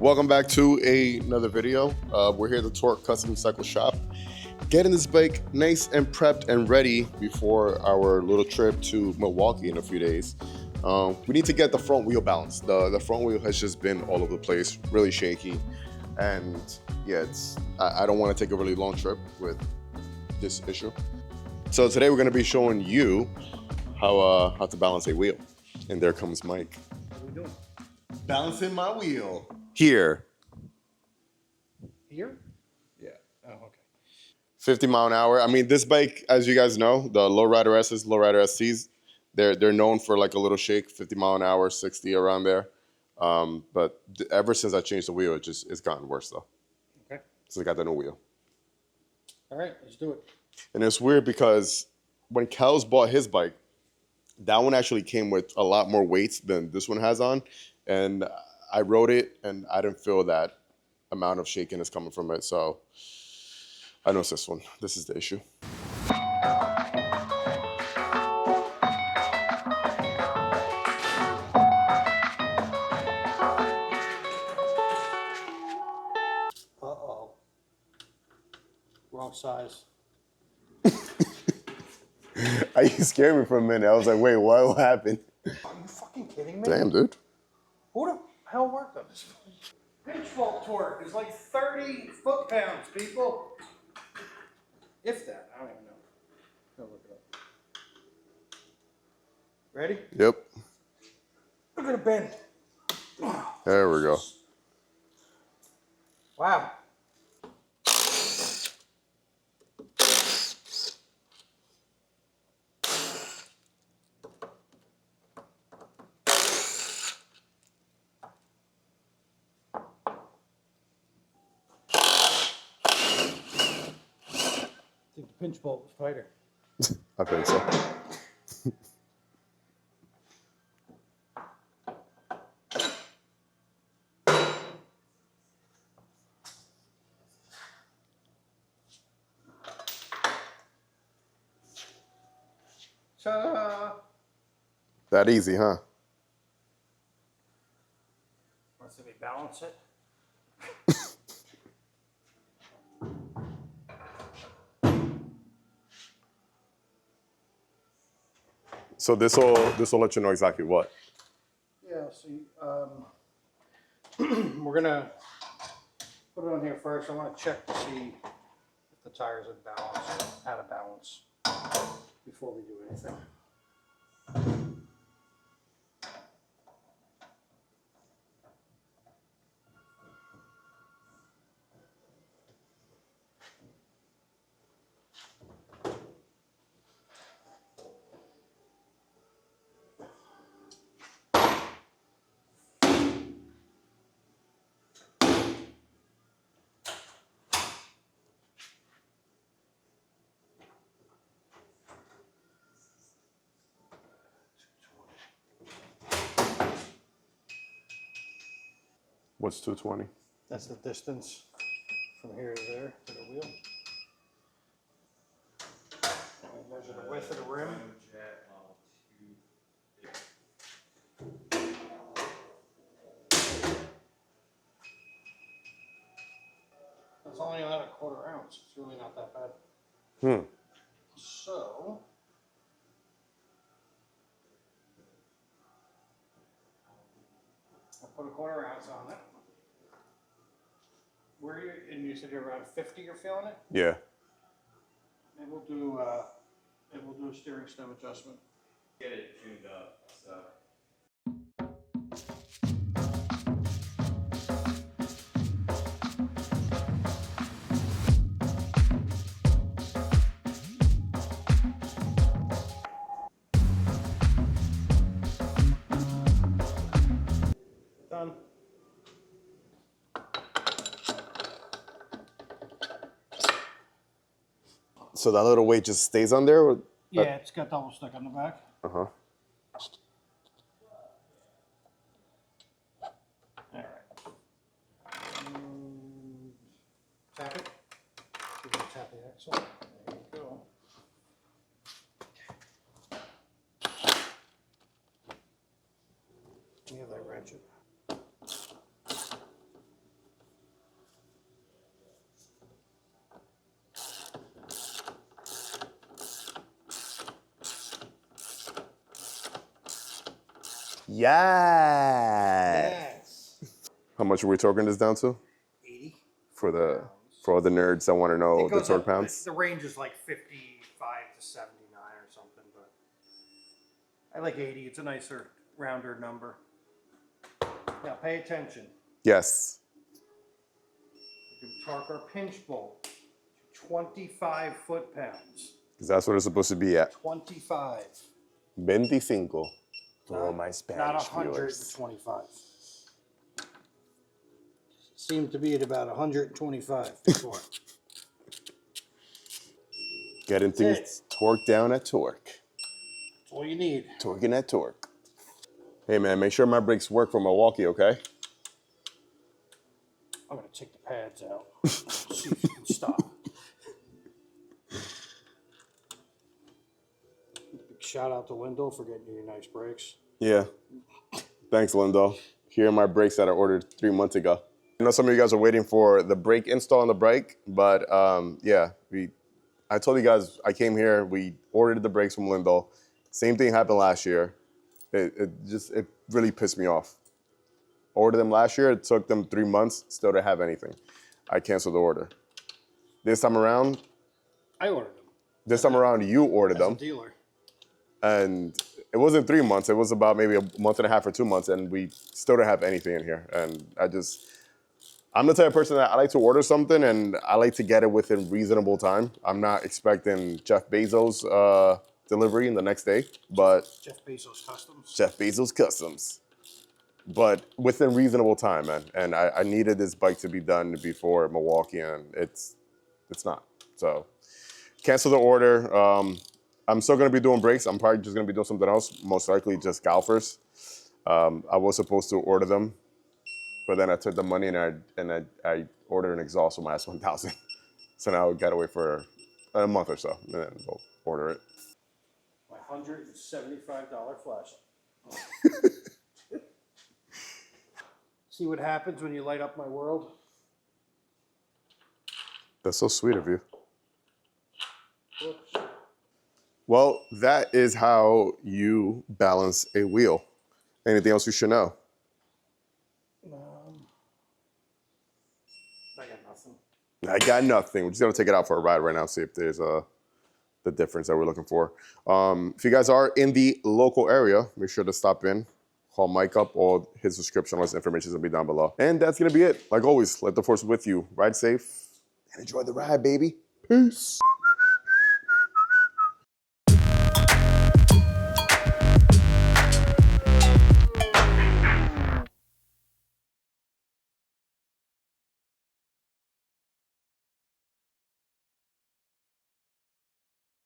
welcome back to another video. We're here at the Torque Custom Cycle Shop, getting this bike nice and prepped and ready before our little trip to Milwaukee in a few days. We need to get the front wheel balanced. The front wheel has just been all over the place, really shaky, and yeah, I don't want to take a really long trip with this issue. So today we're going to be showing you how to balance a wheel. And there comes Mike. What are we doing? Balancing my wheel. Here. Here? Yeah. Oh, okay. 50 mile an hour. I mean, this bike, as you guys know, the Lowrider S's, Lowrider SCs, they're known for like a little shake, 50 mile an hour, 60 around there. But ever since I changed the wheel, it's gotten worse though. Okay. Since I got the new wheel. All right, let's do it. And it's weird because when Kels bought his bike, that one actually came with a lot more weights than this one has on. And I rode it and I didn't feel that amount of shakiness coming from it. So I know it's this one. This is the issue. Uh-oh. Wrong size. You scared me for a minute. I was like, wait, what happened? Are you fucking kidding me? Damn, dude. Who the hell worked on this? Pinch fault torque is like 30 foot-pounds, people. If that, I don't even know. Go look it up. Ready? Yep. Look at the bend. There we go. Wow. I think the pinch bolt was tighter. I think so. Ta-da! That easy, huh? Want to see me balance it? So this will let you know exactly what. Yeah, see, we're gonna put it on here first. I want to check to see if the tires are balanced or out of balance before we do anything. What's 220? That's the distance from here to there to the wheel. And we measure the width of the rim. That's only about a quarter ounce. It's really not that bad. So, I'll put a quarter ounce on it. Where are you? And you said you're around 50. You're feeling it. Yeah. And we'll do a steering stem adjustment. Get it tuned up. So. Done. So that little weight just stays on there? Or? Yeah, it's got double stick on the back. Uh-huh. All right. Tap it. You're gonna tap the axle. There you go. You have that wrench it. Yes. How much are we torquing this down to? 80. For all the nerds that want to know the torque pounds. The range is like 55 to 79 or something, but I like 80. It's a nicer, rounder number. Now pay attention. Yes. We can torque our pinch bolt to 25 foot-pounds. Because that's what it's supposed to be at. 25. 25. For all my Spanish Not viewers. 125. Seemed to be at about 125 before. Getting things torqued down at torque. That's all you need. Torquing at torque. Hey man, make sure my brakes work for Milwaukee, okay? I'm gonna take the pads out. See if you can stop. Big shout out to Lindo for getting you nice brakes. Yeah. Thanks, Lindo. Here are my brakes that I ordered 3 months ago. I know some of you guys are waiting for the brake install on the bike, but yeah, I told you guys I came here, we ordered the brakes from Lindo. Same thing happened last year. It really pissed me off. Ordered them last year, it took them 3 months, still to have anything. I canceled the order. This time around, I ordered them. This time around, you ordered them. As a dealer. And it wasn't 3 months, it was about maybe a month and a half or 2 months, and we still don't have anything in here. And I'm the type of person that I like to order something and I like to get it within reasonable time. I'm not expecting Jeff Bezos delivery in the next day, but Jeff Bezos Customs. Jeff Bezos Customs. But within reasonable time, man. And I needed this bike to be done before Milwaukee, and it's not. So cancel the order. I'm still gonna be doing brakes. I'm probably just gonna be doing something else, most likely just Galfers. I was supposed to order them, but then I took the money and I ordered an exhaust for my S1000. So now we gotta wait for a month or so, and then we'll order it. My $175 flashlight. See what happens when you light up my world? That's so sweet of you. Whoops. Well, that is how you balance a wheel. Anything else you should know? I got nothing. I got nothing. We're just gonna take it out for a ride right now, see if there's the difference that we're looking for. If you guys are in the local area, make sure to stop in, call Mike up, or his description, all his information is gonna be down below. And that's gonna be it. Like always, let the force be with you. Ride safe and enjoy the ride, baby. Peace.